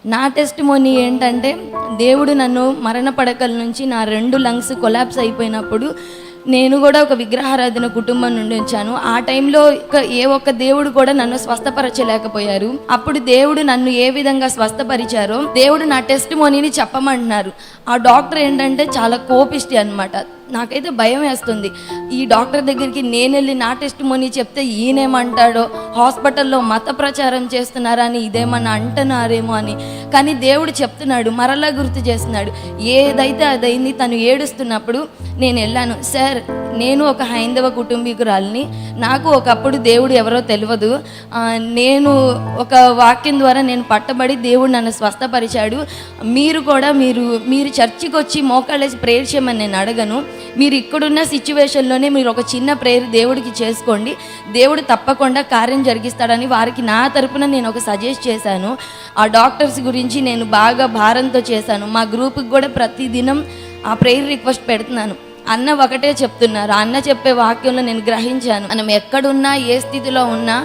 నా టెస్టిమోనీ ఏంటంటే, దేవుడు నన్ను మరణ పడకల నుంచి నా 2 లంగ్స్ కొలాప్స్ అయిపోయినప్పుడు నేను కూడా ఒక విగ్రహారాధన కుటుంబం నుండి వచ్చాను. ఆ టైంలో ఏ ఒక్క దేవుడు కూడా నన్ను స్వస్థపరచలేకపోయారు. అప్పుడు దేవుడు నన్ను ఏ విధంగా స్వస్థపరిచారో దేవుడు నా టెస్టిమోనీని చెప్పమంటున్నారు. ఆ డాక్టర్ ఏంటంటే చాలా కోపిష్టి అనమాట. నాకైతే భయం వేస్తుంది. ఈ డాక్టర్ దగ్గరికి నేను వెళ్ళి నా టెస్టిమోనీ చెప్తే ఈయనేమంటాడో, హాస్పిటల్లో మత ప్రచారం చేస్తున్నారని ఇదేమన్నా అంటున్నారేమో అని. కానీ దేవుడు చెప్తున్నాడు, మరలా గుర్తు చేస్తున్నాడు. ఏదైతే అదైంది. తను ఏడుస్తున్నప్పుడు నేను వెళ్ళాను. సార్, నేను ఒక హైందవ కుటుంబీకురాలిని. నాకు ఒకప్పుడు దేవుడు ఎవరో తెలియదు. నేను ఒక వాక్యం ద్వారా నేను పట్టబడి దేవుడు నన్ను స్వస్థపరిచాడు. మీరు కూడా మీరు చర్చికి వచ్చి మోకాళ్ళేసి ప్రేయర్ చేయమని నేను అడగను. మీరు ఇక్కడున్న సిచ్యువేషన్లోనే మీరు ఒక చిన్న ప్రేయర్ దేవుడికి చేసుకోండి, దేవుడు తప్పకుండా కార్యం జరిగిస్తాడని వారికి నా తరపున నేను ఒక సజెస్ట్ చేశాను. ఆ డాక్టర్స్ గురించి నేను బాగా భారంతో చేశాను. మా గ్రూప్కి కూడా ప్రతిదినం ఆ ప్రేయర్ రిక్వెస్ట్ పెడుతున్నాను. అన్న ఒకటే చెప్తున్నారు. అన్న చెప్పే వాక్యంలో నేను గ్రహించాను, మనం ఎక్కడున్నా ఏ స్థితిలో ఉన్నా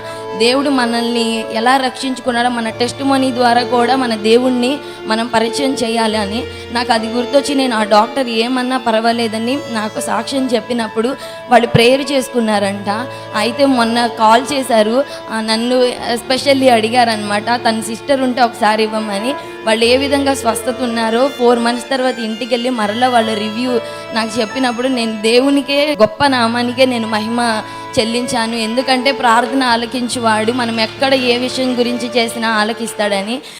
దేవుడు మనల్ని ఎలా రక్షించుకున్నాడో మన టెస్టిమోనీ ద్వారా కూడా మన దేవుణ్ణి మనం పరిచయం చేయాలి అని నాకు అది గుర్తొచ్చి నేను ఆ డాక్టర్ ఏమన్నా పర్వాలేదని నాకు సాక్ష్యం చెప్పినప్పుడు వాళ్ళు ప్రేయర్ చేసుకున్నారంట. అయితే మొన్న కాల్ చేశారు, నన్ను ఎస్పెషల్లీ అడిగారనమాట, తన సిస్టర్ ఉంటే ఒకసారి ఇవ్వమని. వాళ్ళు ఏ విధంగా స్వస్థత ఉన్నారో 4 months తర్వాత ఇంటికి వెళ్ళి మరలా వాళ్ళ రివ్యూ నాకు చెప్పినప్పుడు నేను దేవునికే, గొప్ప నామానికే నేను మహిమ చెల్లించాను. ఎందుకంటే ప్రార్థన ఆలకించువాడు మనం ఎక్కడ ఏ విషయం గురించి చేసినా ఆలకిస్తాడని.